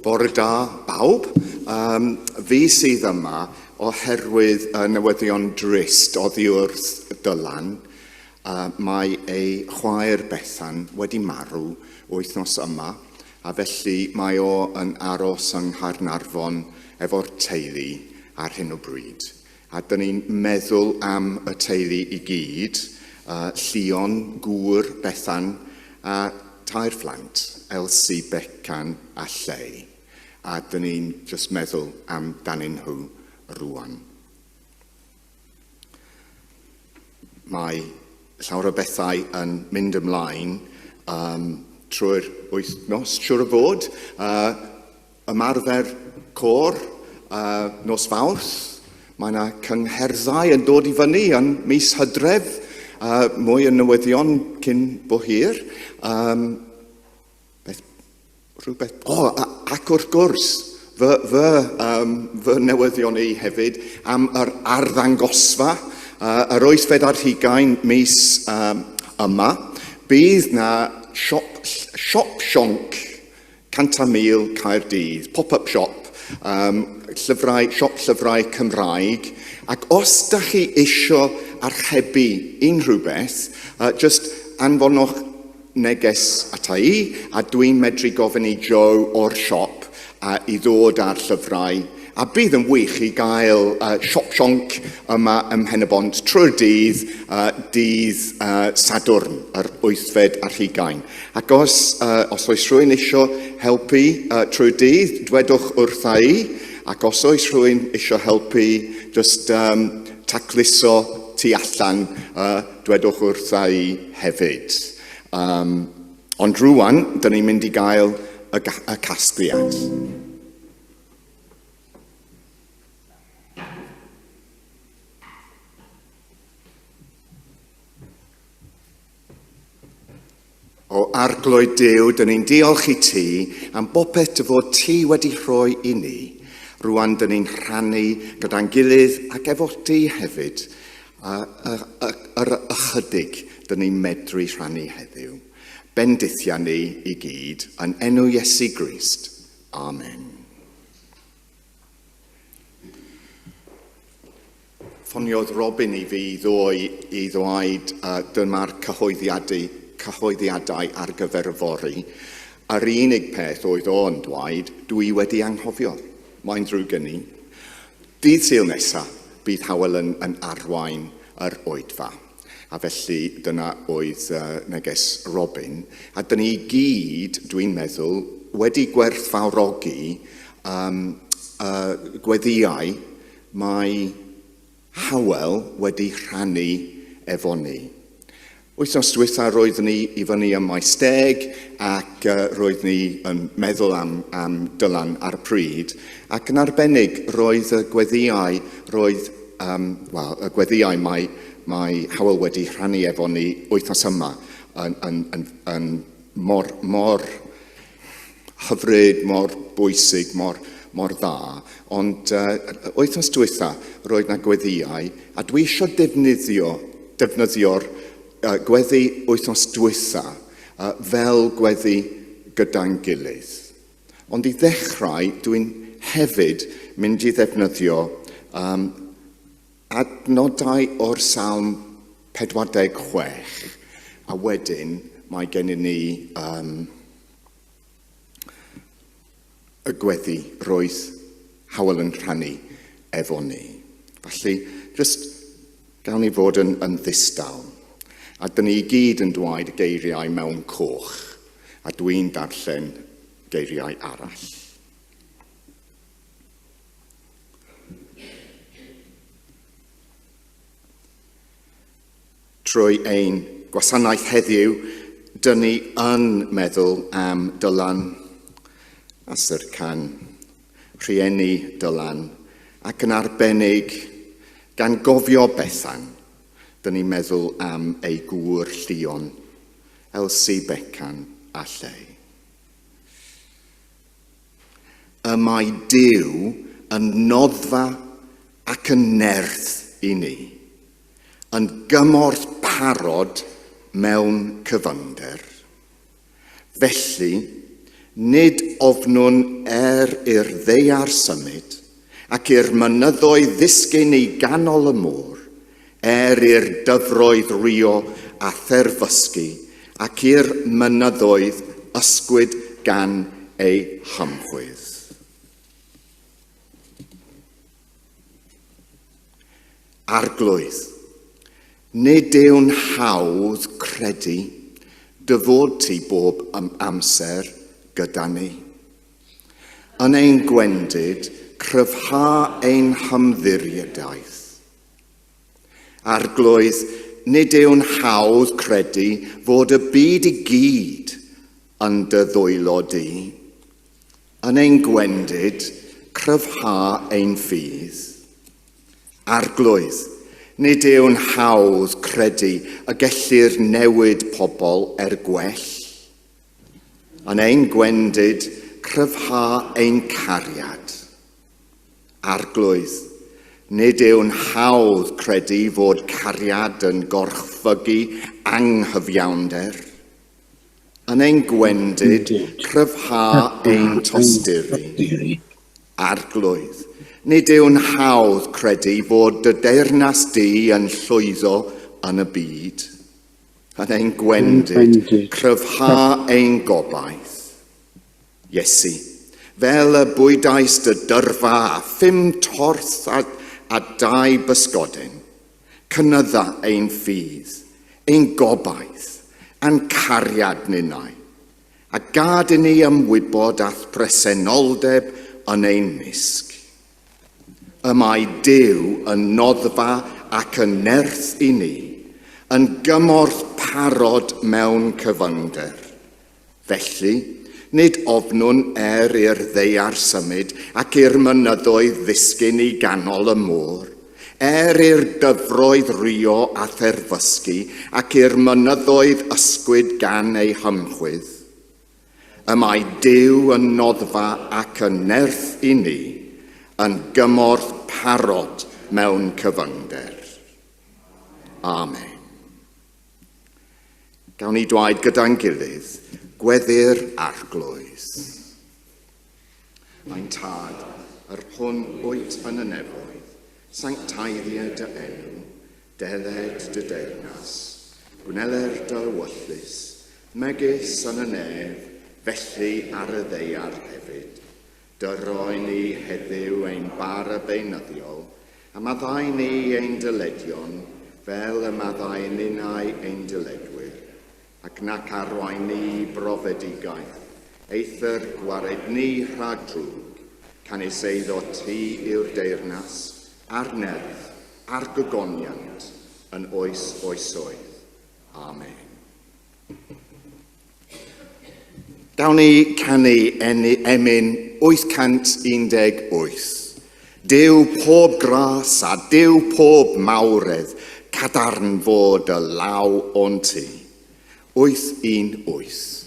Bore da bawb. Fi sydd yma oherwydd newyddion drist oddi wrth Dylan. Mae ei chwaer Bethan wedi marw wythnos yma, a felly mae o yn aros yng Nghaernarfon efo'r teulu ar hyn o bryd. A dyn ni'n meddwl am y teulu i gyd, Llion, Gwr, Bethan, a tair phlant, Elsie, Becan a Llei. A dyn ni'n just meddwl am danyn nhw rwan. Mae llawer o bethau yn mynd ymlaen trwy'r wythnos, siwr o fod. Ymarfer côr, nos Fawrth. Mae yna cyngherddau yn dod i fyny yn mis Hydref, mwy o newyddion cyn bo hir. Ac wrth gwrs, fy newyddion i hefyd am yr arddangosfa, yr Oedfed ar 20 mis yma. Bydd na siop sionc 100,000 Caerdydd, pop-up shop, siop llyfrau Cymraeg. Ac os da chi isio archebu unrhyw beth, just anfonwch neges ata I, a dwi'n medru gofyn i Joe o'r siop i ddod â'r llyfrau. A bydd yn wych i gael siop sionc yma ym Pen-y-bont trwy'r dydd Sadwrn, yr 8fed ar 20. Ac os oes rhywun isio helpu trwy'r dydd, dwedwch wrtha I, ac os oes rhywun isio helpu just tacluso tu allan, dwedwch wrtha I hefyd. Ond rwan, dyn ni'n mynd i gael y casgliad. O arglwydd Duw, dyn ni'n diolch i ti am bopeth y fod ti wedi rhoi i ni. Rwan dyn ni'n rhannu gyda'n gilydd ac efo ti hefyd yr ychydig dyn ni'n medru rhannu heddiw. Bendithia ni i gyd yn enw Iesu Grist. Amen. Ffoniodd Robin i fi i ddweud dyma'r cyhoeddiadau ar gyfer y fori. Yr unig peth oedd o'n dweud, dwi wedi anghofio. Mae'n ddrwg gen i. Dydd Sul nesaf, bydd Hywel yn arwain yr Oedfa. A felly dyna oedd neges Robin. A dyn ni gyd, dwi'n meddwl, wedi gwerthfawrogi gweddiau mae Hywel wedi rhannu efo ni. Wythnos diwetha roeddwn ni i fyny ym maes Steg ac roedd ni yn meddwl am Dylan ar y pryd. Ac yn arbennig roedd y gweddiau, mae Hywel wedi rhannu efo ni wythnos yma yn mor hyfryd, mor bwysig, mor dda. Ond wythnos diwetha roedd na gweddiau, a dwi eisiau defnyddio'r gweddi wythnos diwetha fel gweddi gyda'n gilydd. Ond i ddechrau, dwi'n hefyd mynd i ddefnyddio adnodau o'r Salm 46, a wedyn mae gennym ni y gweddi roedd Hywel yn rhannu efo ni. Felly, just gawn ni fod yn ddistaw. A dyn ni gyd yn dweud geiriau mewn coch, a dwi'n darllen geiriau arall. Trwy ein gwasanaeth heddiw, dyn ni yn meddwl am Dylan, Asurcan, rhieni Dylan, ac yn arbennig gan gofio Bethan, dyn ni'n meddwl am ei gŵr Llion, Elsie, Becan a Llei. Y mae Duw yn noddfa ac yn nerth i ni, yn gymorth parod mewn cyfynder. Felly, Nid ofnwn i'r ddeiar symud, ac i'r mynyddoedd ddisgyn i ganol y môr, i'r dyfroedd rio a therfysgu, ac i'r mynyddoedd ysgwyd gan ei hymchwyd. Arglwydd, nid yw'n hawdd credu dy fod ti bob amser gyda ni. Yn ein gwendid, cryfha ein hymddiriadaeth. Arglwydd, nid yw'n hawdd credu fod y byd i gyd yn dy ddwylo di. Yn ein gwendid, cryfha ein ffydd. Arglwydd, nid yw'n hawdd credu y gellir newid pobl gwell. Yn ein gwendid, cryfha ein cariad. Arglwydd, nid yw'n hawdd credu fod cariad yn gorchfygu anghyfiawnder. Yn ein gwendid, cryfha ein tosturi. Arglwydd, nid yw'n hawdd credu fod dy deyrnas di yn llwyddo yn y byd. Yn ein gwendid, cryfha ein gobaith. Iesu, fel y bwydais dy dyrfa a ffim torth a 2 bysgodyn, cynydda ein ffydd, ein gobaith, a'n cariad ninnau, a gad i ni ymwybod ath presenoldeb yn ein misg. Y mae Duw yn noddfa ac yn nerth i ni, yn gymorth parod mewn cyfyngder. Felly, nid ofnwn i'r ddeiar symud ac i'r mynyddoedd ddisgyn i ganol y môr, i'r dyfroedd rio a therfysgu ac i'r mynyddoedd ysgwyd gan ei hymchwyd. Y mae Duw yn noddfa ac yn nerth i ni, yn gymorth parod mewn cyfyngder. Amen. Gawn ni dwaed gyda'n gilydd, gweddir arglwydd. Mae'n tad, yr hwn wyt yn y nefoedd, sanctaeddia dy enw, deled dy deyrnas, gwneler dy wyllus, megis yn y nef, felly ar y ddeiar hefyd. Dyroi ni heddiw ein bar y beunyddiol, a maddau ni ein dyledion, fel y maddau ninnau ein dyledwyr, ac nac arwain ni brofedigaeth, eithir gwared ni rhag drwg, canis eiddo ti yw'r deyrnas, a'r nerth, a'r gogoniant, yn oes oesoedd. Amen. Gawn ni canu emyn 818. Duw pob gras a Duw pob mawredd, cadarn fod y law o'n ti. 818.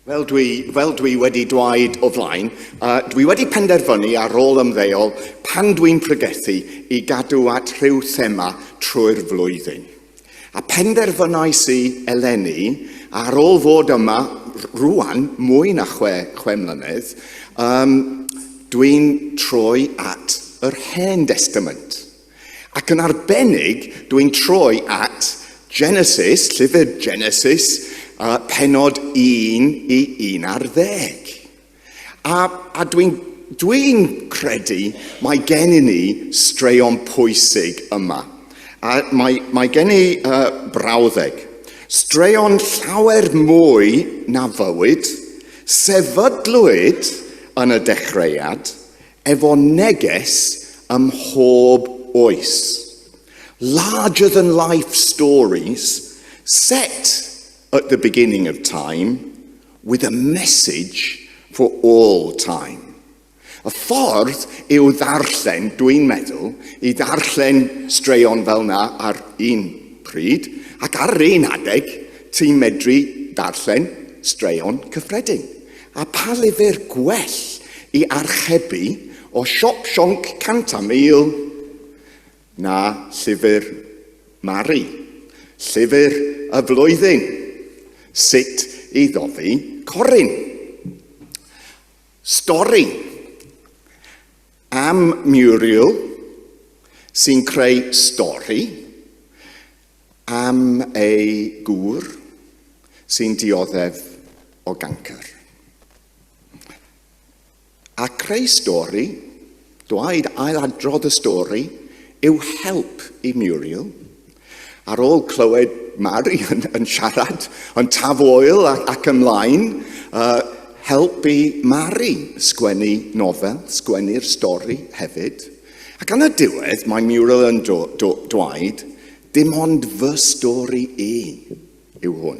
Fel dwi wedi dweud o flaen, dwi wedi penderfynu ar ôl ymddeol pan dwi'n pregethu I gadw at rhyw thema trwy'r flwyddyn. A penderfynais I eleni ar ôl fod yma rwan mwy na chwe mlynedd, dwi'n troi at yr Hen Testament. Ac yn arbennig, dwi'n troi at Genesis, llyfr Genesis, penod 1 I 11. A dwi'n credu mae gen I ni straeon pwysig yma. A mae gen I brawddeg. Straeon llawer mwy na fywyd, sefydlwyd yn y dechreuad, efo neges ym mhob oes. Larger-than-life stories set at the beginning of time with a message for all time. Y ffordd i'w ddarllen, dwi'n meddwl, I ddarllen straeon fel na ar un pryd, ac ar un adeg, ti'n medru darllen straeon cyffredin. A pa lyfr gwell I archebu o siop sionc 100,000 na llyfr Mari, llyfr y flwyddyn, sut I ddoddi Corin. Stori am Muriel sy'n creu stori am ei gŵr sy'n dioddef o gancr. A creu stori, dweud ailadrodd y stori, yw help I Muriel. Ar ôl clywed Mari yn siarad, yn taf oil ac ymlaen, help I Mari sgwennu nofel, sgwennu'r stori hefyd. Ac yn y diwedd, mae Muriel yn dweud, dim ond fy stori yw hwn.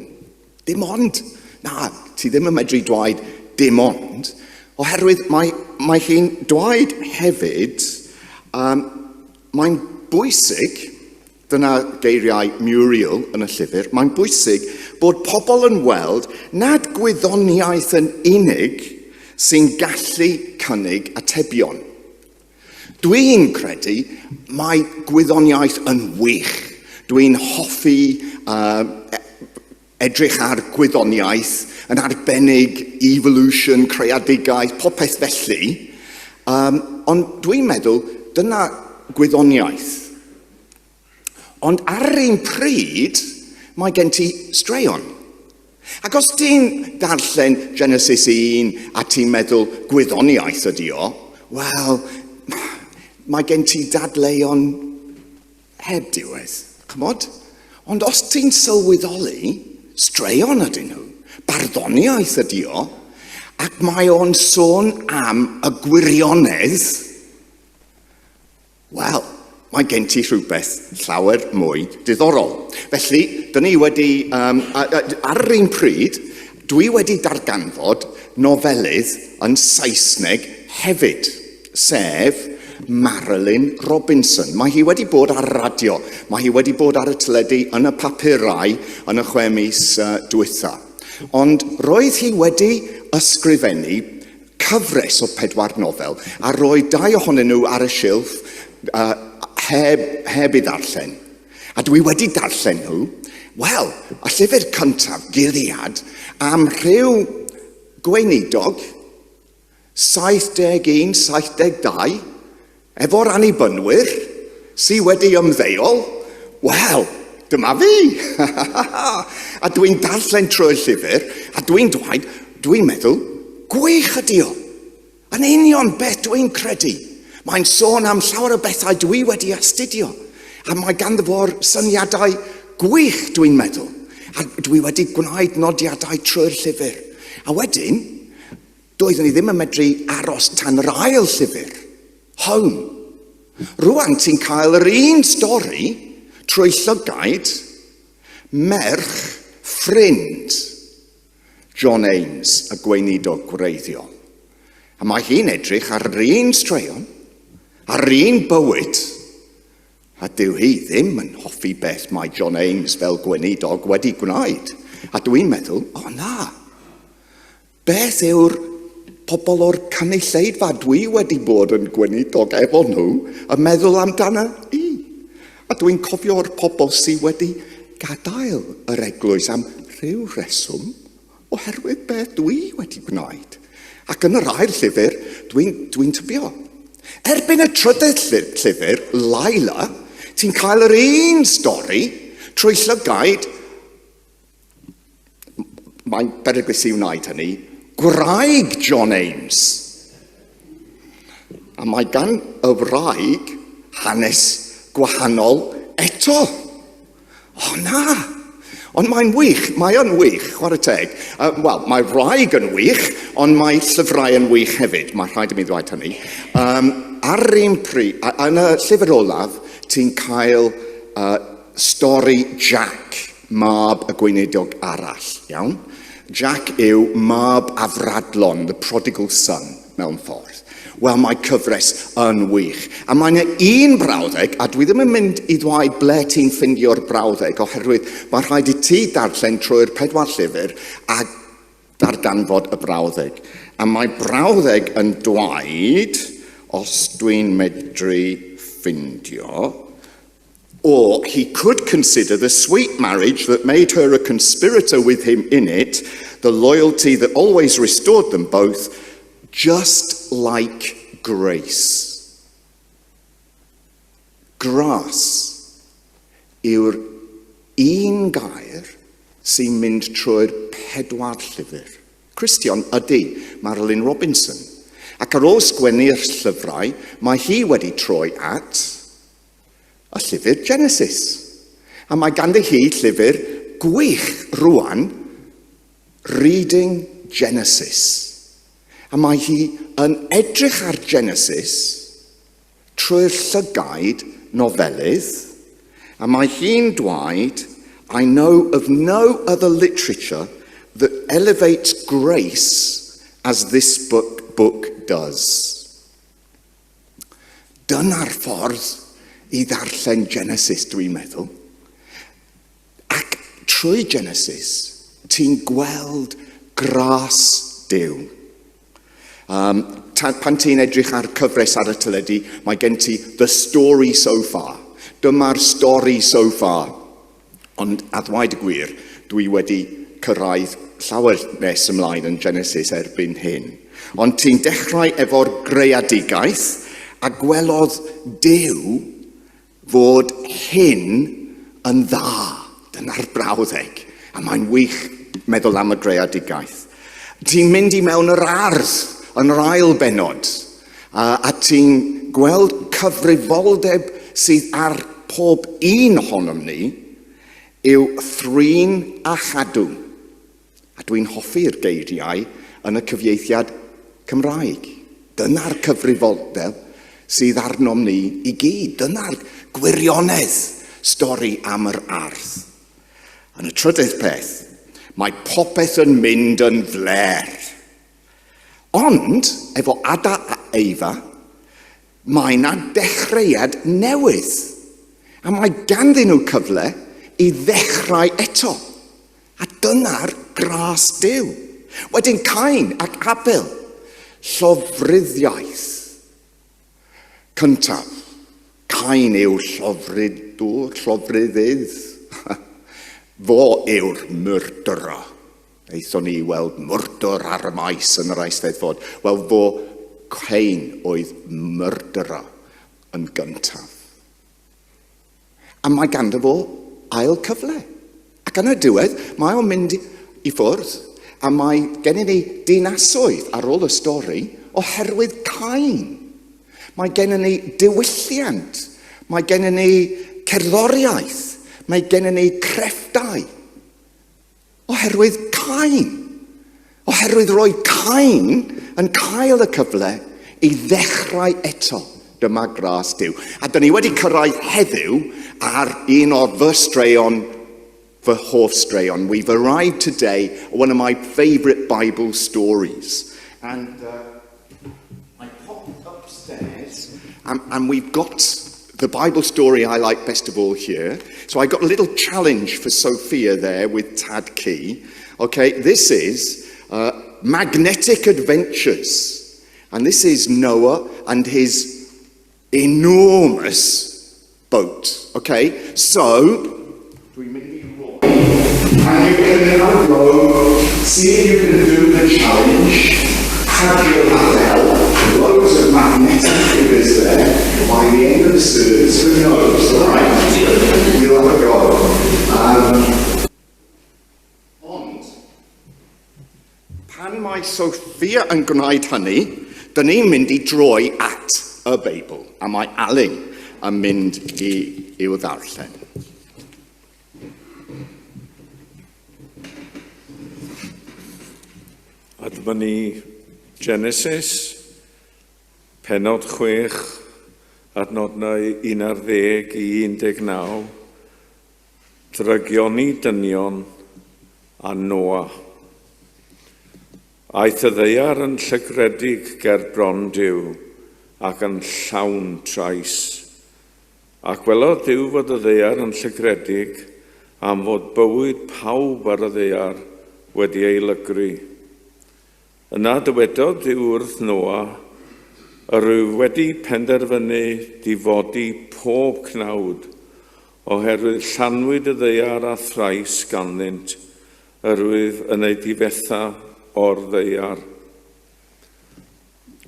Dim ond. Na, ti ddim yn medru dweud dim ond, oherwydd mae hi'n dweud hefyd, mae'n bwysig, dyna geiriau Muriel yn y llyfr, mae'n bwysig bod pobl yn weld nad gwyddoniaeth yn unig sy'n gallu cynnig atebion. Dwi'n credu mae gwyddoniaeth yn wych. Dwi'n hoffi edrych ar gwyddoniaeth yn arbennig evolution, creadigaeth, popeth felly. Ond dwi'n meddwl dyna gwyddoniaeth. Ond ar un pryd, mae gen ti straeon. Ac os ti'n darllen Genesis 1 a ti'n meddwl gwyddoniaeth ydi o, wel, mae gen ti dadleuon heb diwedd, chymod? Ond os ti'n sylweddoli, straeon ydyn nhw, barddoniaeth ydi o, ac mae o'n sôn am y gwirionedd, wel, mae gen ti rhywbeth llawer mwy diddorol. Felly, dyn ni wedi, ar un pryd, dwi wedi darganfod nofelydd yn Saesneg hefyd, sef Marilyn Robinson. Mae hi wedi bod ar radio, mae hi wedi bod ar y teledu yn y papurau yn y 6 mis diwetha. Ond roedd hi wedi ysgrifennu cyfres o 4 nofel, a roedd 2 ohonyn nhw ar y silff heb I ddarllen. A dwi wedi darllen nhw, wel, y llyfr cyntaf, geiriad, am rhyw gweinidog, 71, 72, efo'r annibynnwyr, sydd wedi ymddeol, wel, dyma fi. A dwi'n darllen trwy'r llyfr, a dwi'n meddwl, gwych ydi o. Yn union beth dwi'n credu. Mae'n sôn am llawer o bethau dwi wedi astudio. A mae ganddo fo'r syniadau gwych, dwi'n meddwl. A dwi wedi gwneud nodiadau trwy'r llyfr. A wedyn, doeddwn I ddim yn medru aros tan yr ail llyfr. Home. Rwan ti'n cael yr un stori trwy llygaid merch ffrind John Ames, y gweinidog gwreiddiol. A mae hi'n edrych ar yr un straeon, ar un bywyd, a dyw hi ddim yn hoffi beth mae John Ames fel gweinidog wedi gwneud. A dwi'n meddwl, o na, beth yw'r pobl o'r cynulleidfa dwi wedi bod yn gweinidog efo nhw yn meddwl amdana i. A dwi'n cofio'r pobl sydd wedi gadael yr eglwys am rhyw reswm oherwydd beth dwi wedi gwneud. Ac yn yr ail llyfr, dwi'n tybio. Erbyn y trydydd llyfr, Laila, ti'n cael yr un stori trwy llygaid, mae'n beryglus i wneud hynny, gwraig John Ames. A mae gan y wraig hanes gwahanol eto. O na! Ond mae'n wych, mae yn wych, chwarae teg. Wel, mae wraig yn wych, ond mae llyfrau yn wych hefyd. Mae rhaid i mi ddweud hynny. Ar un pryd, yn y llyfr olaf, ti'n cael stori Jack, mab y gweinidog arall, iawn? Jack yw mab afradlon, the prodigal son, mewn ffordd. Wel, mae cyfres yn wych. A mae'n un brawddeg, a dwi ddim yn mynd i ddweud ble ti'n ffindio'r brawddeg, oherwydd mae rhaid i ti darllen trwy'r 4 llyfr a darganfod y brawddeg. A mae brawddeg yn dweud, os dwi'n medru ffindio, or he could consider the sweet marriage that made her a conspirator with him in it, the loyalty that always restored them both, just like grace. Gras yw'r un gair sy'n mynd trwy'r 4 llyfr. Christian ydy Marilyn Robinson. Ac ar ôl sgwennu'r llyfrau, mae hi wedi troi at y llyfr Genesis. A mae ganddi hi llyfr gwych rwan, Reading Genesis. A mae hi yn edrych ar Genesis trwy'r llygaid nofelydd, a mae hi'n dweud, I know of no other literature that elevates grace as this book does. Dyna'r ffordd i ddarllen Genesis, dwi'n meddwl. Ac trwy Genesis, ti'n gweld gras Duw. Pan ti'n edrych ar cyfres ar y teledu, mae gen ti the story so far. Dyma'r stori so far. Ond a ddweud y gwir, dwi wedi cyrraedd llawer nes ymlaen yn Genesis erbyn hyn. Ond ti'n dechrau efo'r greadigaeth a gwelodd Duw fod hyn yn dda. Dyna'r brawddeg. A mae'n wych meddwl am y greadigaeth. Ti'n mynd i mewn yr ardd yn yr ail benod, a ti'n gweld cyfrifoldeb sydd ar pob un ohonom ni yw thrin a chadw. A dwi'n hoffi'r geiriau yn y cyfieithiad Cymraeg. Dyna'r cyfrifoldeb sydd arnom ni i gyd. Dyna'r gwirionedd stori am yr ardd. Yn y trydydd peth, mae popeth yn mynd yn fler. Ond, efo Ada a Oedfa, mae yna dechreuad newydd. A mae ganddyn nhw cyfle i ddechrau eto. A dyna'r gras Duw. Wedyn Cain ac Abel, llofruddiaeth. Cyntaf, Cain yw llofruddydd. Fo yw'r murderer. Eithon ni weld murder ar y maes yn yr Eisteddfod. Wel, fo Cain oedd murderer yn gyntaf. A mae ganddo fo ail cyfle. Ac yn y diwedd, mae o'n mynd i ffwrdd, a mae gennym ni dinasoedd ar ôl y stori oherwydd Cain. Mae gennym ni diwylliant, mae gennym ni cerddoriaeth, mae gennym ni crefftau. Oherwydd Cain. Oherwydd roedd Cain yn cael y cyfle i ddechrau eto. Dyma gras Duw. A dyn ni wedi cyrraedd heddiw ar un o'r fy straeon, fy hoff straeon. We've arrived today at one of my favourite Bible stories. And I popped upstairs and we've got the Bible story I like best of all here. So I got a little challenge for Sophia there with Tad Key. Okay, this is magnetic adventures. And this is Noah and his enormous boat. Okay, so we maybe roll. And you can now row, see if you can do the challenge. Have your help. Loads of magnetic figures there. By the end of the service, who knows? All right, you'll have a go. Ond, pan mae Sophia yn gwneud hynny, dyn ni'n mynd I droi at y Beibl, a mae Aling yn mynd i'w ddarllen. A dyma ni Genesis, pennod 6, adnodau 11 I 19, drygioni dynion a Noa. Aeth y ddeiar yn llygredig ger bron Duw ac yn llawn trais. Ac welodd Duw fod y ddeiar yn llygredig am fod bywyd pawb ar y ddeiar wedi ei lygru. Yna dywedodd Duw wrth Noa, rwyf wedi penderfynu difodi pob cnawd, oherwydd llanwyd y ddeiar a thrais ganddynt, rwyf yn ei difetha o'r ddeiar.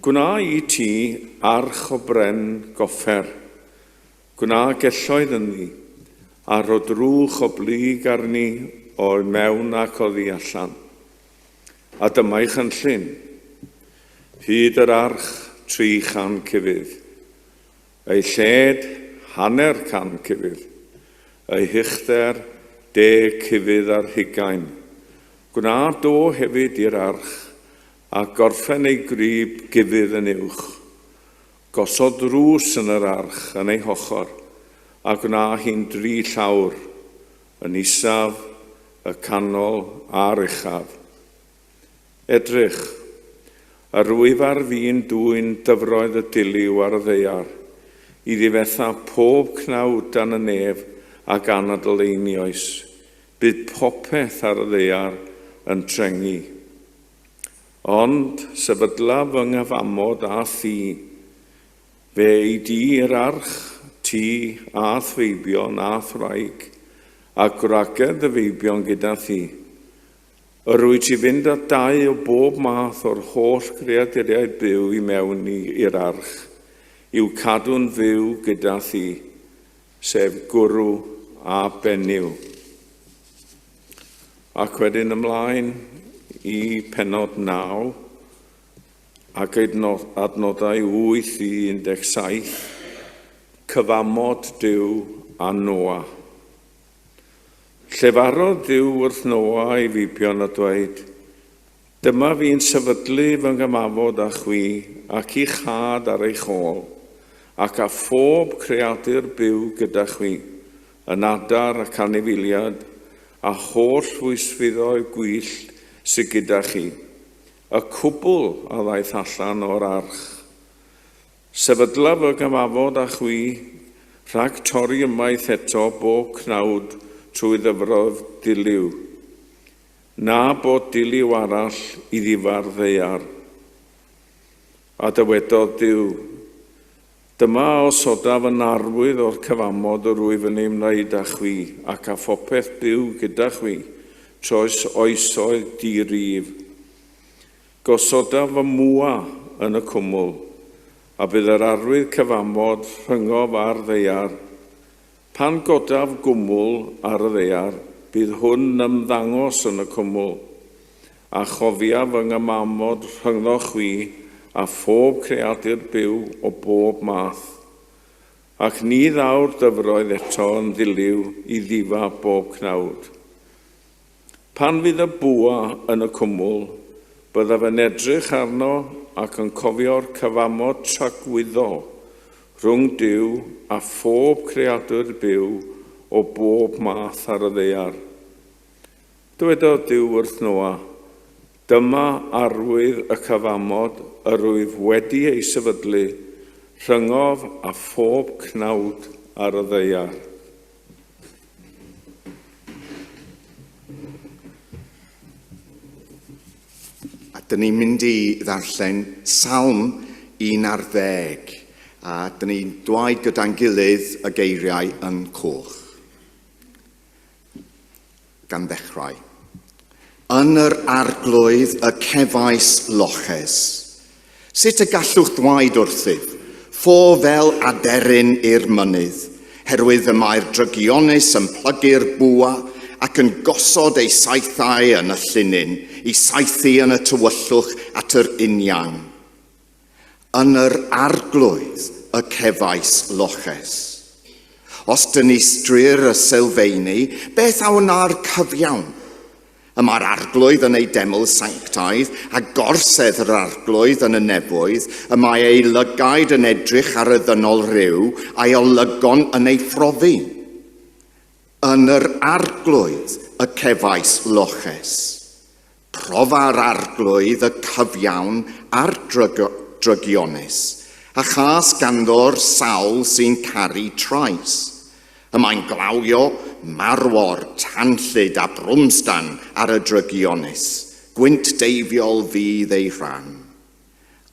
Gwna I ti arch o bren goffer, gwna gelloedd yn ni, a rodrwch o blig arni o mewn ac oddi allan. A dyma'i chynllun, hyd yr arch 300 cyfydd, ei lled 100 cyfydd, ei hychder 10 cyfydd ar 20. Gwna do hefyd i'r arch, a gorffen ei grib gyfydd yn uwch. Gosod drws yn yr arch yn ei hochor, a gwna hi'n 3 llawr, yn isaf, y canol a'r uchaf. Edrych, rwyf ar fi'n dwy'n dyfroedd y diliw ar y ddeiar, I ddifetha pob cnawd dan y nef ac anadl einioes. Bydd popeth ar y ddeiar yn trengi. Ond sefydla fy nghyfamod a thi, fe ei di i'r arch, ti a thweibion a thraig, a gwragedd y feibion gyda thi. Rwyt ti fynd â 2 o bob math o'r holl creaduriaid byw I mewn i'r arch, i'w cadw'n fyw gyda thi, sef gwrw a benyw. Ac wedyn ymlaen I pennod 9, ac adnodau 8 I 17, cyfamod Duw a Noa. Llefarodd Duw wrth Noa I feibion a dweud, dyma fi'n sefydlu fy ngymafod â chwi ac I chad ar ei chôl, ac a phob creadur byw gyda chwi, yn adar ac anifiliad, a holl fwysfyddoedd gwyllt sydd gyda chi, y cwbl a ddaeth allan o'r arch. Sefydla fy ngymafod â chwi, rhag torri ymaith eto bob cnawd trwy ddyfrodd diliw, na bod diliw arall I ddifar ddeiar. A dywedodd Duw, dyma osodaf yn arwydd o'r cyfamod yr rwyf yn ei wneud â chwi, ac a phopeth byw gyda chwi, troes oesoedd dirif. Gosodaf y mwa yn y cwmwl, a bydd yr arwydd cyfamod rhyngof ar ddeiar. Pan godaf gwmwl ar y ddeiar, bydd hwn ymddangos yn y cwmwl, a chofia fy ngymamod rhyngddo chwi a phob creadur byw o bob math, ac ni ddaw'r dyfroedd eto yn ddiliw I ddifa bob cnawd. Pan fydd y bwa yn y cwmwl, byddaf yn edrych arno ac yn cofio'r cyfamod tragwyddo rhwng Duw a phob creadur byw o bob math ar y ddeiar. Dywedodd Duw wrth Noa, dyma arwydd y cyfamod y rwyf wedi ei sefydlu, rhyngof a phob cnawd ar y ddeiar. dyn ni'n mynd i ddarllen Salm 11. A dyn ni'n dweud gyda'n gilydd y geiriau yn coch. Gan ddechrau. Yn yr arglwydd y cefais loches. Sut y gallwch ddweud wrthyf? Ffo fel aderyn i'r mynydd, herwydd y mae'r drygionus yn plygu'r bwa ac yn gosod ei saethau yn y llunyn, i saethu yn y tywyllwch at yr unian. Yn yr arglwydd y cefais loches. Os dyn ni strir y sylfeini, beth awn na'r cyfiawn? Y mae'r arglwydd yn ei deml sanctaidd a gorsedd yr arglwydd yn y nefoedd, y mae ei lygaid yn edrych ar y ddynol rhyw a'i olygon yn ei phrofi. Yn yr arglwydd y cefais loches. Profa'r arglwydd y cyfiawn a'r drygionus, a chas ganddo'r sawl sy'n caru trais. Y mae'n glawio marwor, tanllyd a brwmstan ar y drygionus, gwynt deifiol fydd ei rhan.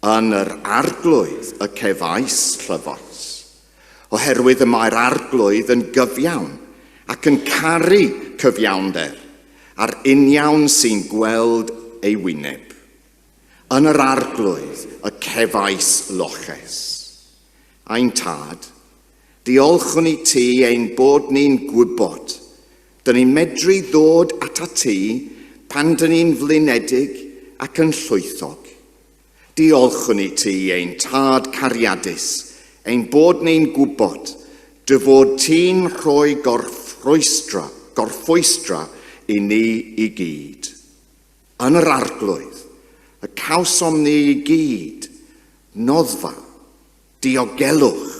Yn yr arglwydd y cefais llyfos, oherwydd y mae'r arglwydd yn gyfiawn ac yn caru cyfiawnder, a'r uniawn sy'n gweld ei wyneb. Yn yr arglwydd y cefais loches. Ein tad, diolchwn i ti ein bod ni'n gwybod. Dyn ni'n medru ddod at a ti pan dyn ni'n flinedig ac yn llwythog. Diolchwn i ti ein tad cariadus, ein bod ni'n gwybod, dy fod ti'n rhoi gorffwystra i ni i gyd. Yn yr arglwydd, y cawsom ni i gyd, noddfa, diogelwch,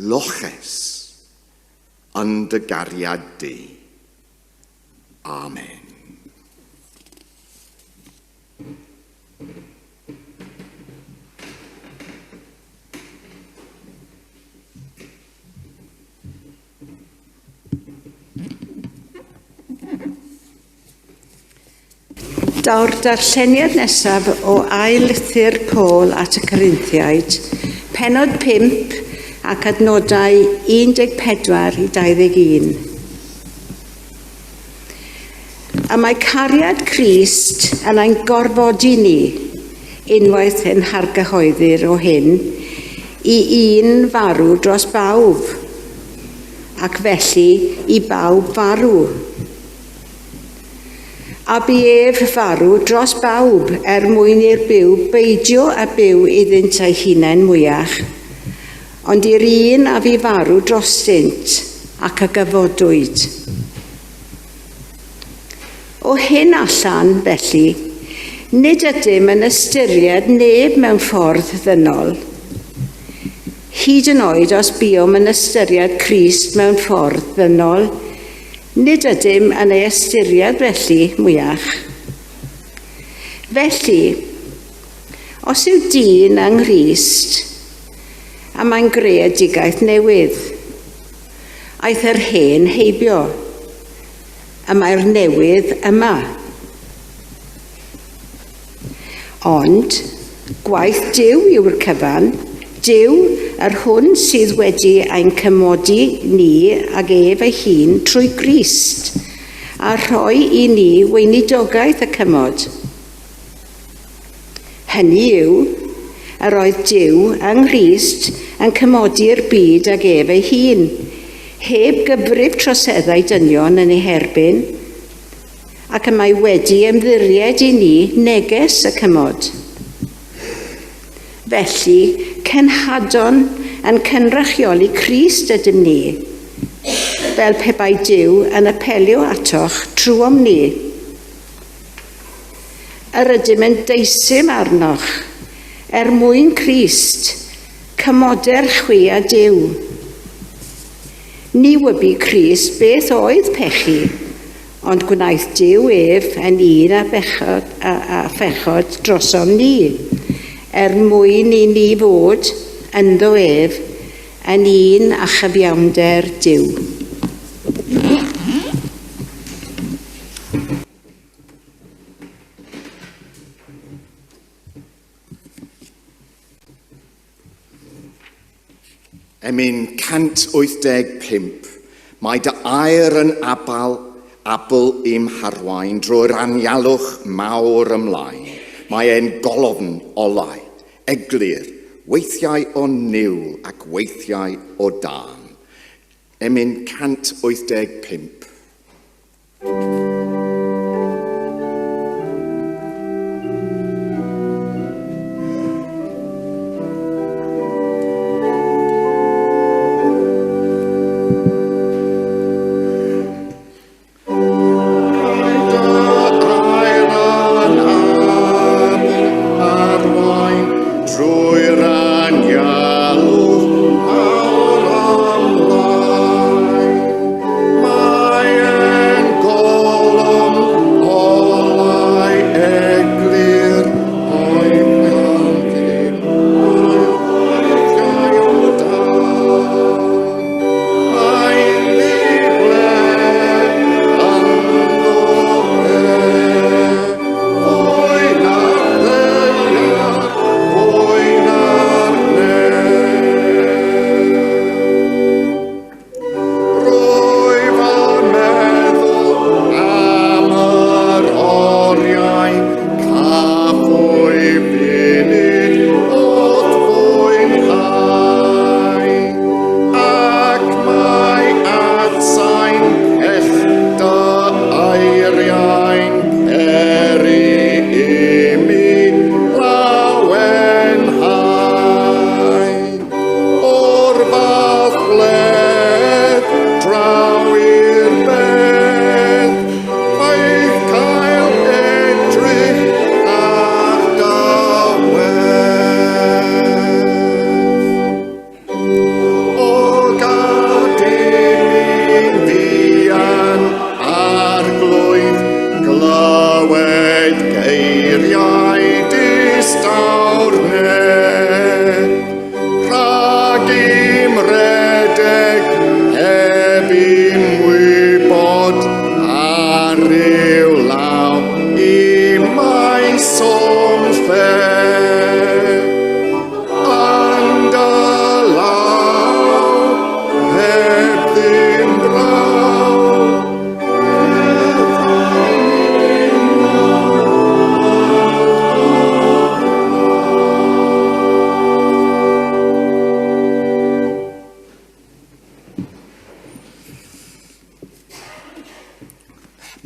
loches, yn dy gariad di. Amen. Daw'r darlleniad nesaf o ail lythyr Paul at y Corinthiaid, pennod 5 ac adnodau 14 i 21. A mae cariad Crist yn ein gorfodi ni, unwaith yn hargyhoeddir o hyn, i un farw dros bawb, ac felly i bawb farw. A bu ef farw dros bawb mwyn i'r byw beidio a byw iddynt ei hunain mwyach, ond i'r un a fu farw drostynt ac a gyfodwyd. O hyn allan, felly, nid ydym yn ystyried neb mewn ffordd ddynol. Hyd yn oed os buom yn ystyried Crist mewn ffordd ddynol, nid ydym yn ei ystyried felly mwyach. Felly, os yw dyn yng Nghrist, a mae'n greadigaeth newydd, aeth yr hen heibio, a mae'r newydd yma. Ond, gwaith Duw yw'r cyfan, Duw yr hwn sydd wedi ein cymodi ni ag ef ei hun trwy Grist, a rhoi i ni weinidogaeth y cymod. Hynny yw, yr oedd Duw yng Nghrist yn cymodi'r byd ag ef ei hun, heb gyfrif troseddau dynion yn ei herbyn, ac y mae wedi ymddiried i ni neges y cymod. Felly, cenhadon yn cynrychioli Crist ydym ni, fel pe bai Duw yn apelio atoch trwom ni. Yr ydym yn deisym arnoch, mwyn Crist, cymoder chwi a Duw. Ni wybu Crist beth oedd pechu, ond gwnaeth Duw ef yn un a phechod drosom ni, mwyn i ni fod ynddo ef yn un a chyfiawnder Duw. Emyn 185. Mae dy air yn abl i'm harwain drwy'r anialwch mawr ymlaen. Mae e'n golofn olau, eglur, weithiau o niwl ac weithiau o dan. Emyn 185.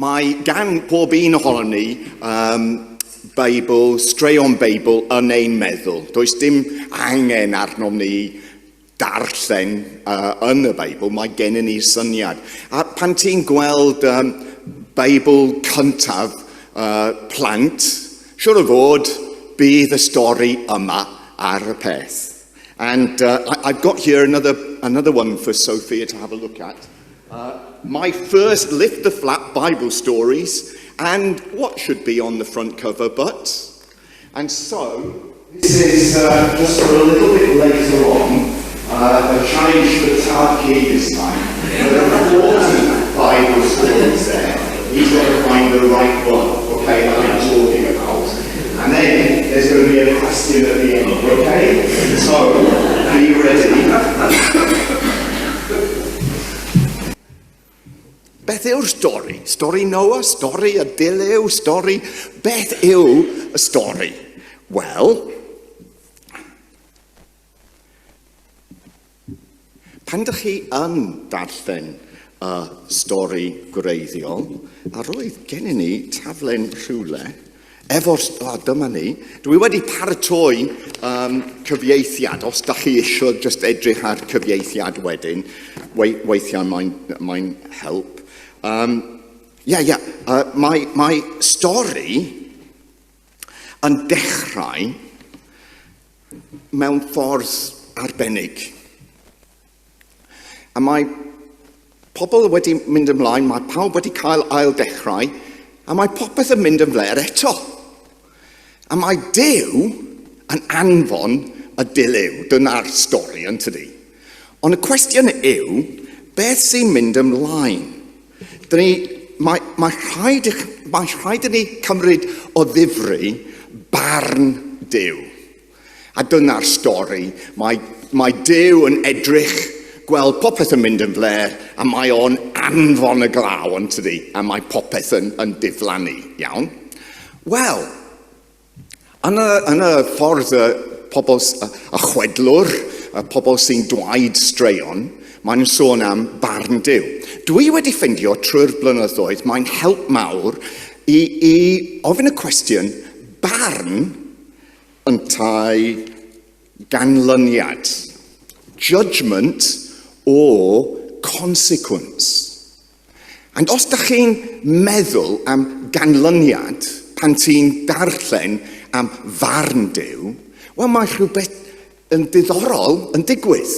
Mae gan pob un ohono ni Beibl, straeon Beibl yn ein meddwl. Does dim angen arno ni darllen yn y Beibl, mae gennym ni syniad. A pan ti'n gweld Beibl cyntaf plant, siwr o fod bydd y stori yma ar y peth. And I've got here another one for Sophia to have a look at. My first lift the flap Bible stories, and what should be on the front cover but. And so, this is just for a little bit later on, a change for Tabernacl this time. There are 40 Bible stories there. He's got to find the right one, okay, that I'm talking about. And then there's going to be a question at the end, okay? So, be ready. Beth yw'r stori? Stori Noah, stori y Duliw, stori... Beth yw y stori? Wel, pan dych chi yn darllen y stori gwreiddiol, a roedd gennym ni taflen rhywle, dyma ni, dwi wedi paratoi cyfieithiad, os da chi eisiau just edrych ar cyfieithiad wedyn, weithiau mae'n help. Mae stori yn dechrau mewn ffordd arbennig. A mae pobl wedi mynd ymlaen, mae pawb wedi cael ail dechrau, a mae popeth yn mynd yn fler eto. A mae Duw yn anfon y Duliw, dyna'r stori yn tydi. Ond y cwestiwn yw, beth sy'n mynd ymlaen? Mae rhaid i ni cymryd o ddifri barn Duw. A dyna'r stori. Mae mae Duw yn edrych gweld popeth yn mynd yn fler, a mae o'n anfon y glaw yn tydi, a mae popeth yn diflannu, iawn? Wel, yn y ffordd pobl, y chwedlwr, y pobl sy'n dwaid straeon, mae'n sôn am barn Duw. Dwi wedi ffindio trwy'r blynyddoedd, mae'n help mawr i ofyn y cwestiwn, barn yn tai ganlyniad, judgment o consequence. And os ydych chi'n meddwl am ganlyniad pan ti'n darllen am farn Duw, wel mae rhywbeth yn diddorol yn digwydd.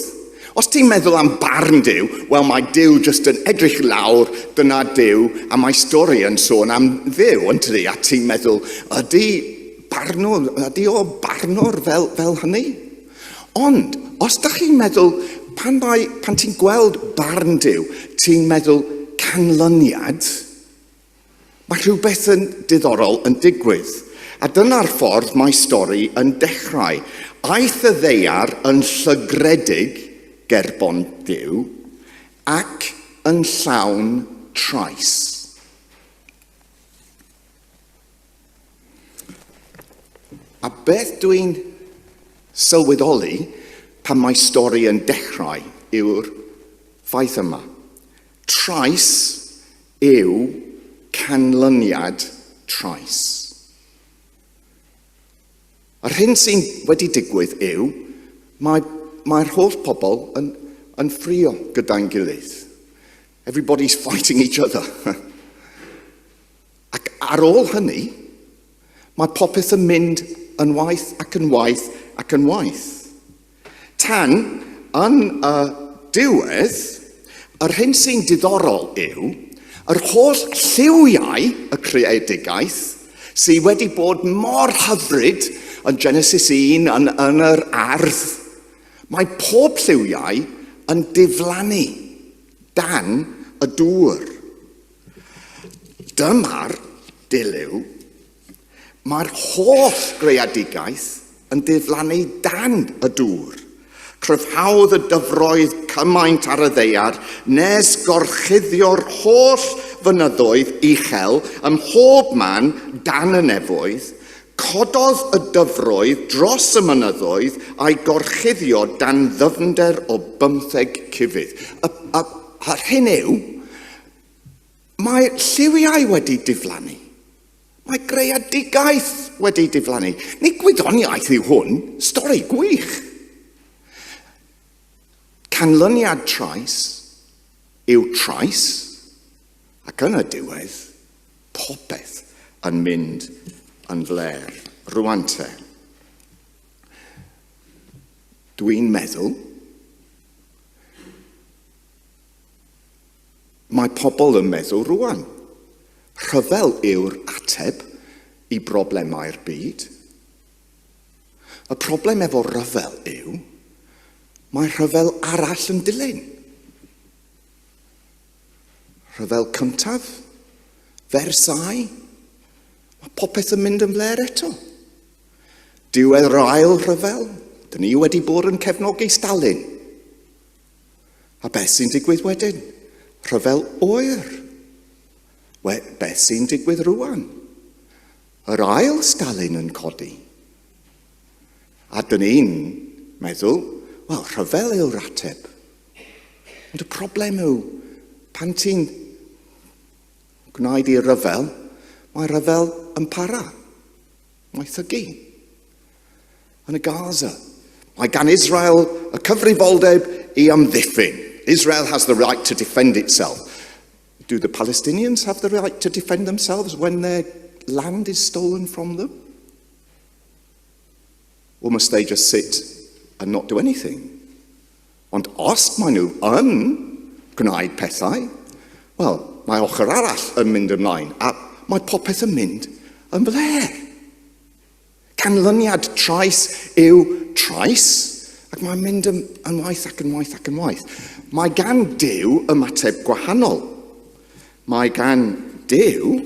Os ti'n meddwl am barn Duw, wel mae Duw jyst yn edrych lawr, dyna Duw, a mae stori yn sôn am Dduw, yn tydi, a ti'n meddwl, ydy o barnwr fel hynny? Ond, os ydych chi'n meddwl, pan ti'n gweld barn Duw, ti'n meddwl canlyniad, mae rhywbeth yn diddorol yn digwydd. A dyna'r ffordd mae stori yn dechrau. Aeth y ddeiar yn llygredig gerbon Duw ac yn llawn trais. A beth dwi'n sylweddoli pan mae stori yn dechrau yw'r ffaith yma. Trais yw canlyniad trais. Yr hyn sy'n wedi digwydd yw, mae'r holl pobl yn ffrio gyda'n gilydd. Everybody's fighting each other. Ac ar ôl hynny, mae popeth yn mynd yn waith ac yn waith ac yn waith. Tan, yn y diwedd, yr hyn sy'n diddorol yw, yr holl lliwiau y creadigaeth sydd wedi bod mor hyfryd yn Genesis 1 yn yr ardd, mae pob lliwiau yn diflannu dan y dŵr. Dyma'r dilyw, mae'r holl greadigaeth yn diflannu dan y dŵr. Cryfhawdd y dyfroedd cymaint ar y ddeiar, nes gorchuddio'r holl fynyddoedd uchel ym mhob man dan y nefoedd, cododd y dyfroedd dros y mynyddoedd a'i gorchuddio dan ddyfnder o 15 cufydd. A'r hyn yw, mae lliwiau wedi diflannu. Mae greadigaeth wedi diflannu. Nid gwyddoniaeth yw hwn, stori gwych. Canlyniad trais yw trais, ac yn y diwedd, popeth yn mynd yn fler. Rwan te, dwi'n meddwl, mae pobl yn meddwl rwan, rhyfel yw'r ateb i broblemau'r byd. Y problem efo rhyfel yw, mae rhyfel arall yn dilyn. Rhyfel cyntaf, Versailles, mae popeth yn mynd yn fler eto. Diwedd yr ail rhyfel, dyn ni wedi bod yn cefnogi Stalin. A beth sy'n digwydd wedyn? Rhyfel oer. Beth sy'n digwydd rwan? Yr ail Stalin yn codi. A dyn ni'n meddwl, wel, rhyfel yw'r ateb. Ond y problem yw, pan ti'n gwneud i'r rhyfel, mae rhyfel yn para. Mae thygu. Yn y Gaza. Mae gan Israel y cyfrifoldeb i amddiffyn. Israel has the right to defend itself. Do the Palestinians have the right to defend themselves when their land is stolen from them? Or must they just sit and not do anything? Ond os maen nhw yn gwneud pethau, wel, mae ochr arall yn mynd ymlaen, a mae popeth yn mynd yn fler. Canlyniad trais yw trais, ac mae'n mynd yn waith ac yn waith ac yn waith. Mae gan Duw ymateb gwahanol. Mae gan Duw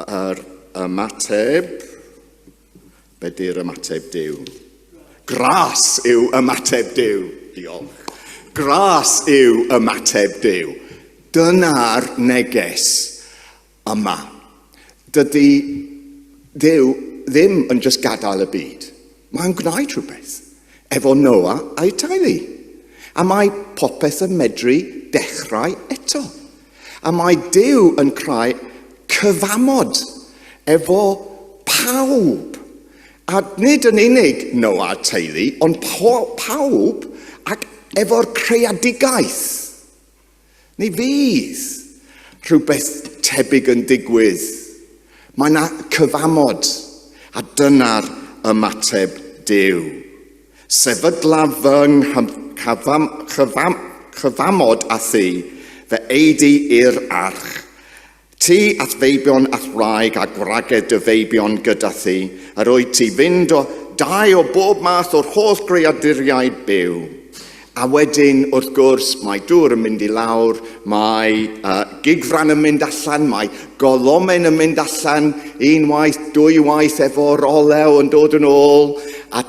yr ymateb, be di'r ymateb Duw? Gras yw ymateb Duw. Diolch. Gras yw ymateb Duw. Dyna'r neges yma. Dydy Duw ddim yn just gadael y byd. Mae'n gwneud rhywbeth efo Noa a'i teulu. A mae popeth yn medru dechrau eto. A mae Duw yn creu cyfamod efo pawb. A nid yn unig Noa a teulu, ond pawb ac efo'r creadigaeth. Neu fydd rhywbeth tebyg yn digwydd. Mae yna cyfamod, a dyna'r ymateb Duw. Sefydla fy chyfamod a thi, fe eidi i'r arch. Ti at feibion at wraig a gwraged dy feibion gyda thi, a roed ti fynd o dau o bob math o'r holl greaduriaid byw. A wedyn, wrth gwrs, mae dŵr yn mynd i lawr, mae gigfran yn mynd allan, mae golomen yn mynd allan, unwaith, dwywaith efo'r olew yn dod yn ôl, a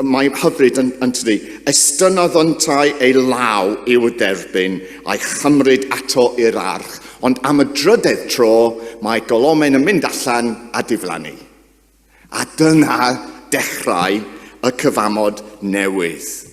mae hyfryd yn tydi. Estynodd yntau ei law i'w derbyn, a'i chymryd ato i'r arch, ond am y drydedd tro, mae golomen yn mynd allan a diflannu. A dyna dechrau y cyfamod newydd.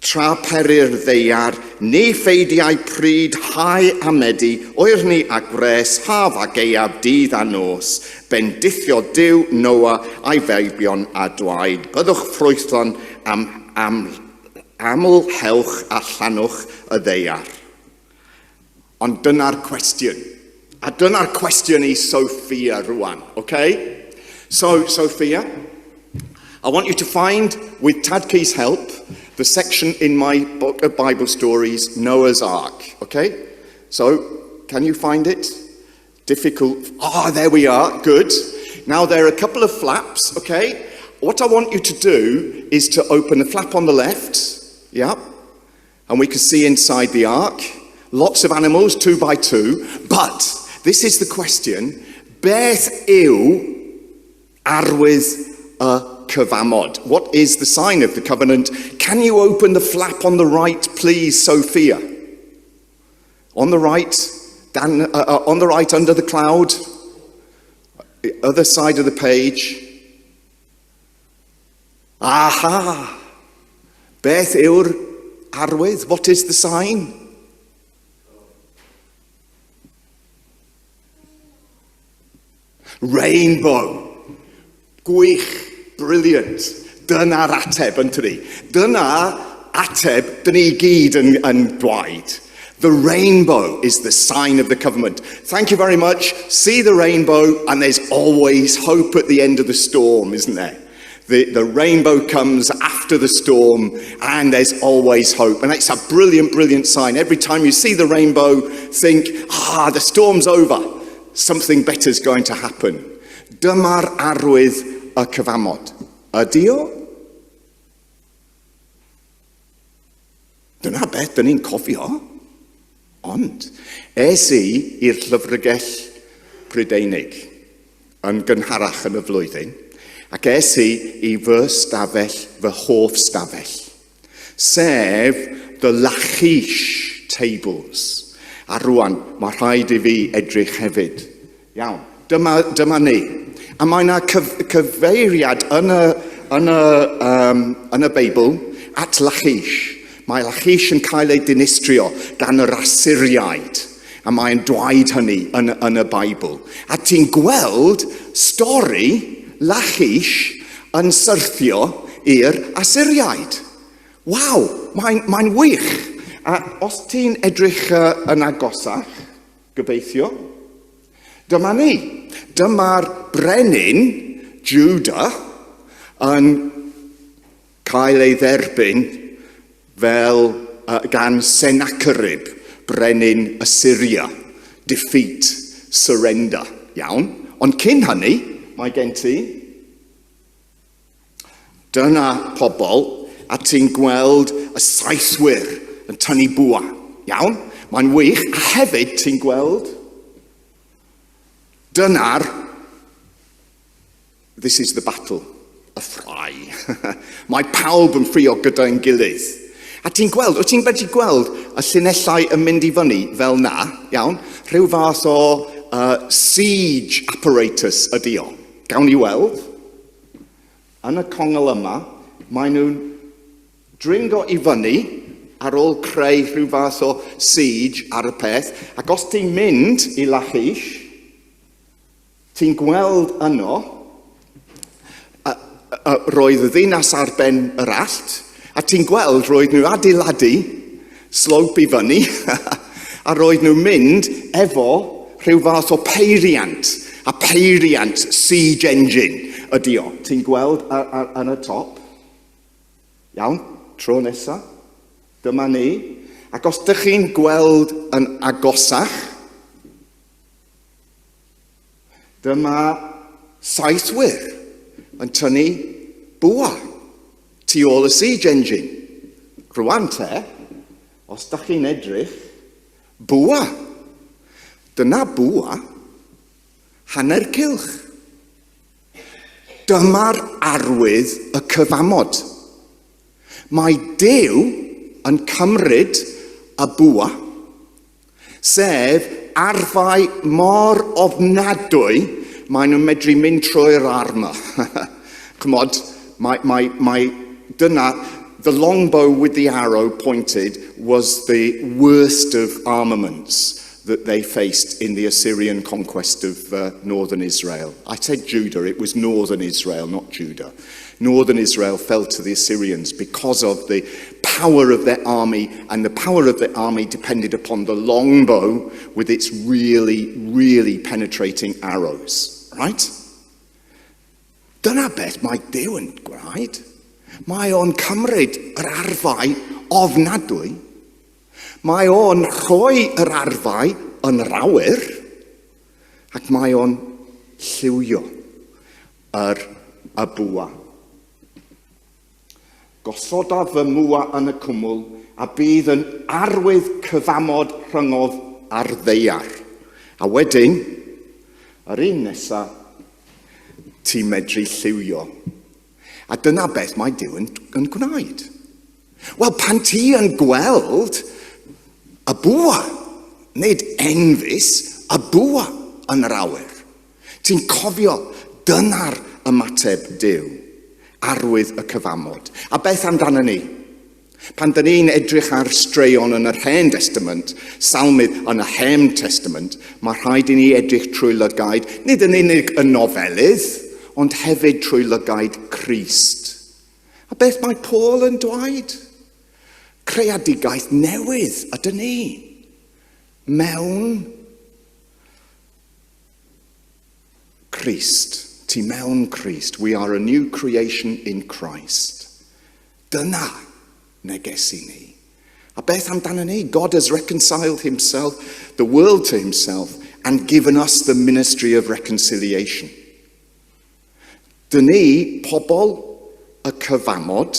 Tra peri'r ddeiar, ni ffeidiau pryd, hau a Medi, oerni a gres, haf a geiaf, dydd a nos, bendithio Duw Noa a'i feibion a dwaid. Byddwch ffrwythlon am aml hewch a llanwch y ddeiar. Ond dyna'r cwestiwn. A dyna'r cwestiwn i Sophia rwan, okay? So, Sophia, I want you to find, with Tadkey's help, the section in my book of Bible stories, Noah's Ark, okay? So, can you find it? Difficult. There we are, good. Now there are a couple of flaps, okay? What I want you to do is to open the flap on the left, yeah? And we can see inside the ark, lots of animals, 2 by 2, but this is the question, beth yw arwydd y cyfamod? What is the sign of the covenant? Can you open the flap on the right, please, Sophia? On the right, on the right under the cloud, the other side of the page. Aha! Beth yw'r arwydd? What is the sign? Rainbow. Gwych. Brilliant. Dyna'r ateb yn tydi. Dyna'r ateb dyn ni gyd yn dwaid. The rainbow is the sign of the covenant. Thank you very much. See the rainbow, and there's always hope at the end of the storm, isn't there? The rainbow comes after the storm, and there's always hope. And it's a brilliant, brilliant sign. Every time you see the rainbow, think, the storm's over. Something better's going to happen. Dyma'r arwydd y cyfamod. Ydi o? Dyna beth dyn ni'n cofio. Ond, es I i'r llyfrgell Prydeinig yn gynharach yn y flwyddyn, ac es I fy stafell, fy hoff stafell, sef the Lachish tables. A rwan, mae rhaid I fi edrych hefyd. Iawn, dyma ni. A mae yna cyfeiriad yn y Beibl at Lachish. Mae Lachish yn cael ei dinistrio gan yr Assyriaid. A mae'n dwaid hynny yn y Beibl. A ti'n gweld stori Lachish yn syrthio i'r Assyriaid. Waw, mae'n wych. A os ti'n edrych yn agosach, gobeithio, dyma ni. Dyma'r brenin Juda yn cael ei dderbyn fel gan Sennacherib, brenin Assyria, defeat, surrender, iawn. Ond cyn hynny, mae gen ti, dyna pobl, a ti'n gweld y saethwyr yn tynnu bwa, iawn. Mae'n wych, a hefyd ti'n gweld, dyna'r, this is the battle, y ffrai. Mae pawb yn ffrio gyda'n gilydd. A ti'n gweld, wyt ti'n medru gweld y llinellau yn mynd i fyny fel na, iawn? Rhyw fath o siege apparatus ydi o. Gawn ni weld. Yn y congl yma, maen nhw'n dringo i fyny ar ôl creu rhyw fath o siege ar y peth. Ac os ti'n mynd i Lachish, ti'n gweld yno, roedd y ddinas ar ben yr allt, a ti'n gweld roedd nhw adeiladu slope i fyny, a roedd nhw'n mynd efo rhyw fath o peiriant, a peiriant siege engine ydi o. Ti'n gweld yn y top? Iawn, tro nesaf. Dyma ni. Ac os ydych chi'n gweld yn agosach, dyma saethwyr yn tynnu bwa tu ôl y siege engine. Rwan te, os ydych chi'n edrych, bwa. Dyna bwa hanner cylch. Dyma'r arwydd y cyfamod. Mae Duw yn cymryd y bwa, sef arfau mor ofnadwy, maen nhw'n medru mynd trwy'r arma. Chymod, dyna, the longbow with the arrow pointed was the worst of armaments that they faced in the Assyrian conquest of northern Israel. I said Judah, it was northern Israel, not Judah. Northern Israel fell to the Assyrians because of the power of their army, and the power of their army depended upon the longbow with its really, really penetrating arrows. Right? Dyna beth mae Duw yn gwneud. Mae o'n cymryd yr arfau ofnadwy. Mae o'n rhoi yr arfau yn yr awyr, ac mae o'n lliwio y bwa. Gosoda fy mwa yn y cwmwl, a bydd yn arwydd cyfamod rhyngodd ar ddeiar. A wedyn, yr un nesa, ti'n medru lliwio. A dyna beth mae Duw yn gwneud. Wel, pan ti yn gweld y bwa, nid enfus, y bwa yn yr awyr, ti'n cofio dyna'r ymateb Duw, arwydd y cyfamod. A beth amdano ni? Pan dyn ni'n edrych ar straeon yn yr Hen Testament, salmydd yn y Hen Testament, mae rhaid i ni edrych trwy lygaid, nid yn unig y nofelydd, ond hefyd trwy lygaid Crist. A beth mae Paul yn dweud? Creadigaeth newydd ydyn ni. Mewn Crist. Ti mewn Crist. We are a new creation in Christ. Dyna neges i ni. A beth amdano ni? God has reconciled himself, the world to himself, and given us the ministry of reconciliation. Dyn ni, pobl y cyfamod,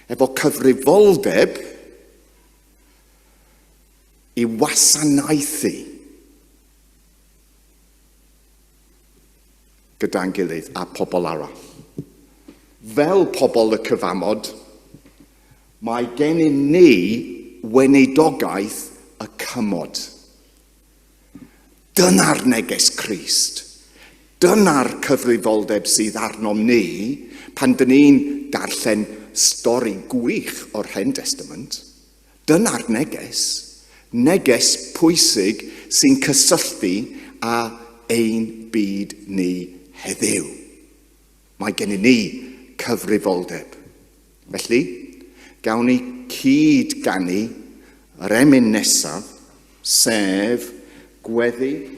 efo cyfrifoldeb i wasanaethu gyda'n gilydd a pobl arall. Fel pobl y cyfamod, mae gennym ni weinidogaeth y cymod. Dyna'r neges Crist. Dyna'r cyfrifoldeb sydd arnom ni pan dyn ni'n darllen stori gwych o'r Hen Testament. Dyna'r neges. Neges pwysig sy'n cysylltu â ein byd ni heddiw. Mae gennym ni cyfrifoldeb. Felly, gawn ni cyd ganu yr emyn nesaf, sef gweddi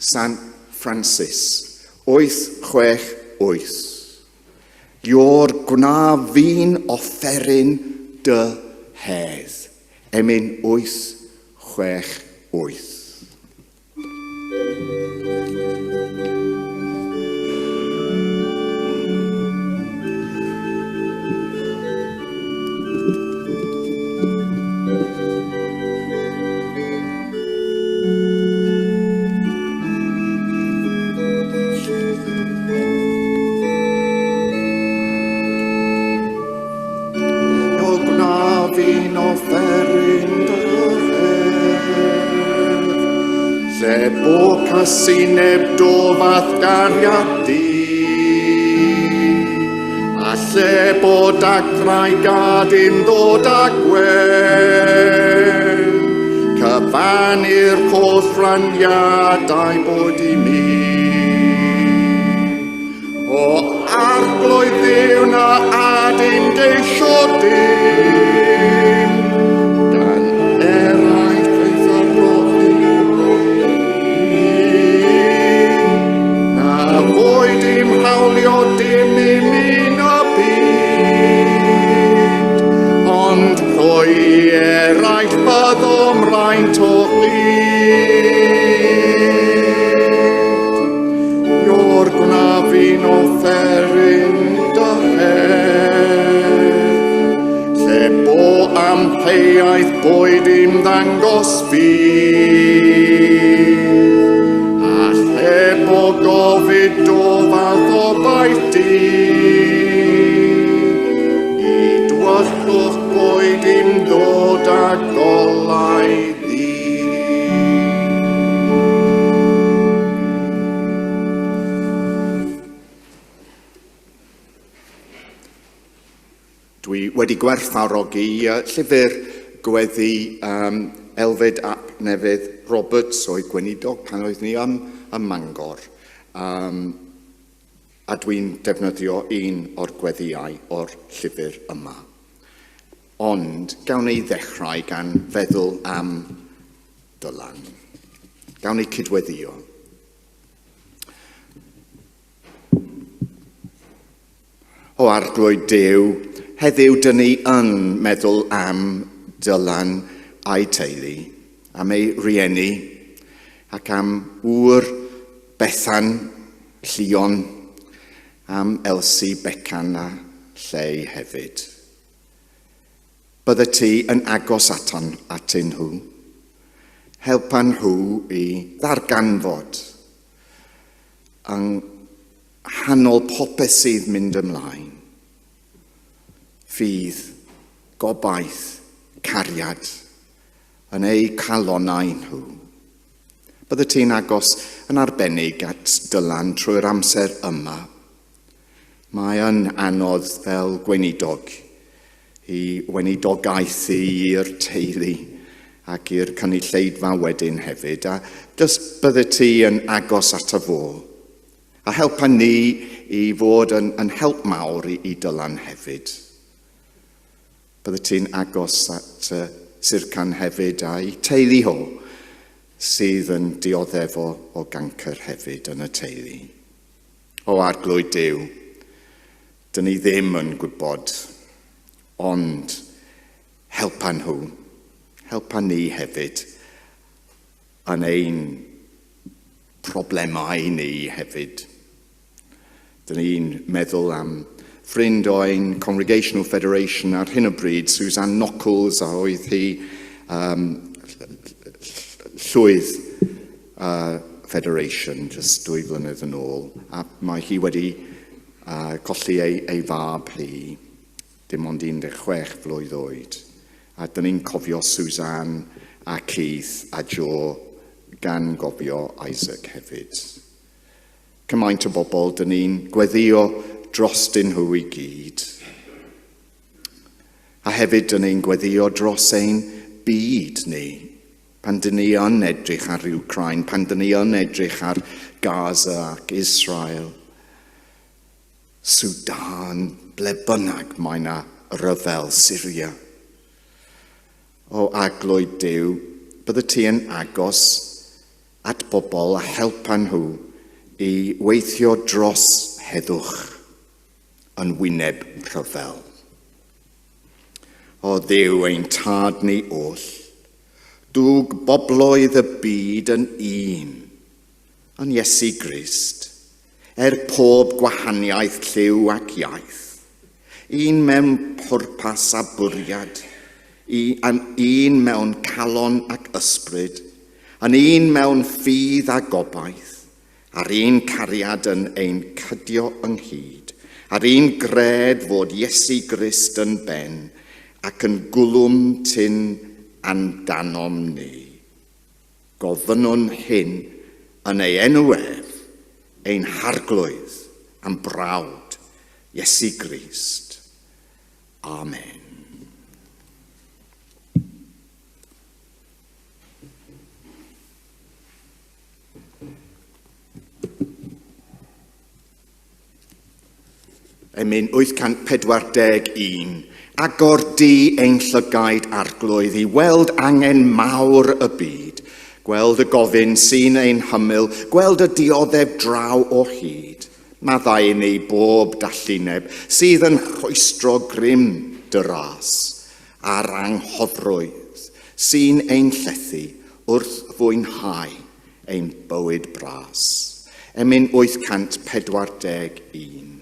San Francis, 868. Yw'r gna fi'n offeryn dy hedd. Emyn 868. offeryn dy lle bo casineb dofath gariadu, a lle bod agrau gadyn ddod â gwen, cyfannu'r cothranniadau bod i mi. O arglwydd ddiw na adyn geisio dim, gan eraill eith na fwy dim hawlio dim i mi'n y byd, ond rhoi eraill byddom raint o glid. Yw'r gwnafi'n offeryn dy hedd, lle bo amheuaeth boed i'm ddangos fydd, a lle bo gofid dofadd o baith di, i dwyllwch boed i'm ddod â golau ddi. Dwi wedi gwerthfawrogi llyfr gweddi Elfed ap Nefydd Roberts oedd gweinidog pan oedd ni ym Mangor. A dwi'n defnyddio un o'r gweddiau o'r llyfr yma. Ond gawn ni ddechrau gan feddwl am Dylan. Gawn ni cydweddio. O arglwydd Duw, heddiw dyn ni yn meddwl am Dylan a'i teulu, am ei rieni, ac am Wr, Bethan, Llion, am Elsie, Becan a Llei hefyd. Bydde ti yn agos atyn nhw, helpan nhw i ddarganfod yng nghanol popeth sydd mynd ymlaen. Ffydd, gobaith, cariad, yn ei calonau nhw. Bydde ti'n agos yn arbennig at Dylan trwy'r amser yma. Mae yn anodd fel gweinidog i weinidogaethu i'r teulu ac i'r cynulleidfa wedyn hefyd. A jyst bydde ti yn agos at y fo. A helpa ni i fod yn help mawr i Dylan hefyd. Bydde ti'n agos at Sircan hefyd a'i teulu ho sydd yn dioddefo o gancr hefyd yn y teulu. O arglwydd Duw, dyn ni ddim yn gwybod, ond helpa nhw, helpa ni hefyd yn ein problemau ni hefyd. Dyn ni'n meddwl am ffrind o'n Congregational Federation ar hyn o bryd, Susan Knuckles, a oedd hi llwydd Federation, just 2 flynedd yn ôl, a mae hi wedi colli ei fab hi, dim ond 16 flwydd oed. A dyn ni'n cofio Susan a Keith a Joe, gan gofio Isaac hefyd. Cymaint o bobl, dyn ni'n gweddio drostyn nhw i gyd. A hefyd dyn ni'n gweddio dros ein byd ni. Pan dyn ni yn edrych ar Ukraine, pan dyn ni yn edrych ar Gaza ac Israel, Sudan, ble bynnag mae yna ryfel Syria. O aglwyd Duw, bydde ti yn agos at bobl a helpa nhw i weithio dros heddwch yn wyneb rhyfel. O Dduw ein tad ni oll, dwg bobloedd y byd yn un, yn Iesu Grist, pob gwahaniaeth lliw ac iaith, un mewn pwrpas a bwriad, un mewn calon ac ysbryd, yn un mewn ffydd a gobaith, a'r un cariad yn ein cydio ynghyd, a'r un gred fod Iesu Grist yn ben, ac yn gwlwm tyn andanom ni. Gofynwn hyn yn ei enwedd, ein harglwydd am brawd Iesu Grist. Amen. Emyn 841, agor di ein llygaid arglwydd i weld angen mawr y byd, gweld y gofyn sy'n ein hymyl, gweld y dioddef draw o hyd. Maddau ni bob dallineb sydd yn rhwystro grym dy ras, a'r anghoddrwydd sy'n ein llethu wrth fwynhau ein bywyd bras. Emyn 841.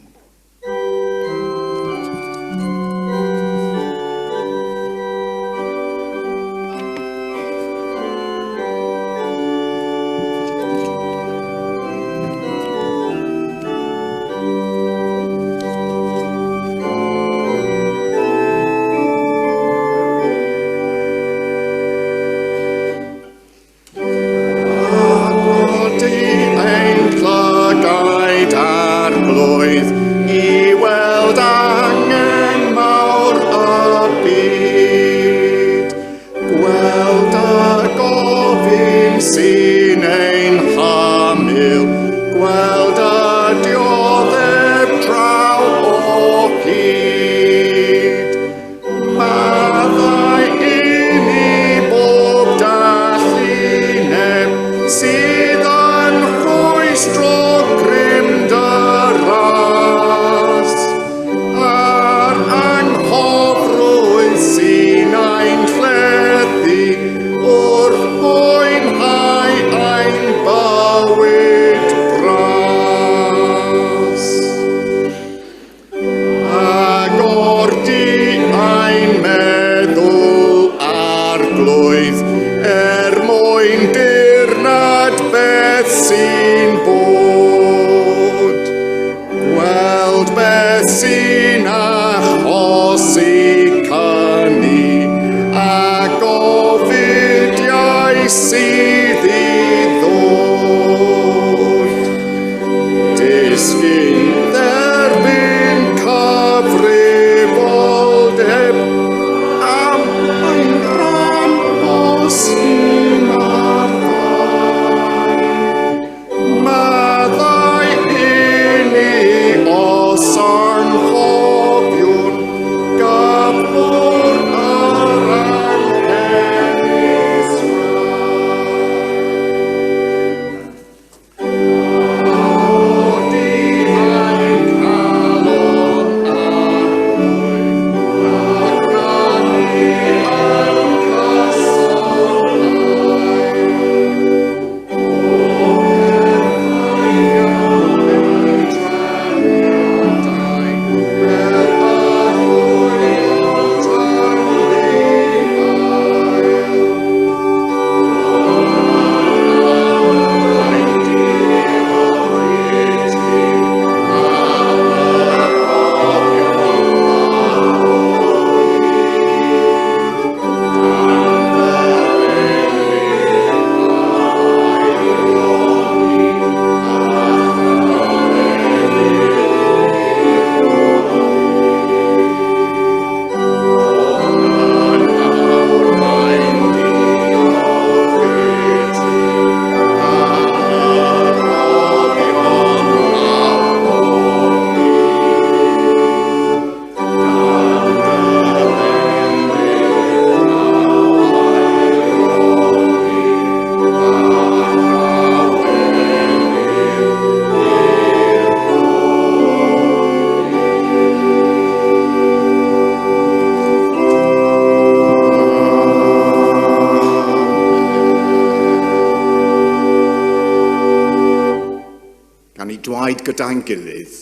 dwaed gyda'n gilydd,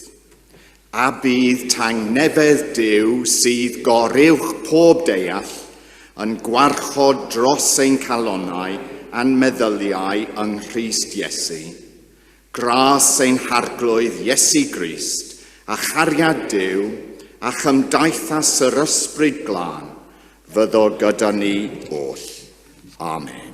a bydd tangnefedd Duw sydd goruwch pob deall yn gwarchod dros ein calonnau a'n meddyliau yng Nghrist Iesu. Gras ein harglwydd Iesu Grist, a chariad Duw, a chymdaithas yr ysbryd glân, fyddor gyda ni oll. Amen.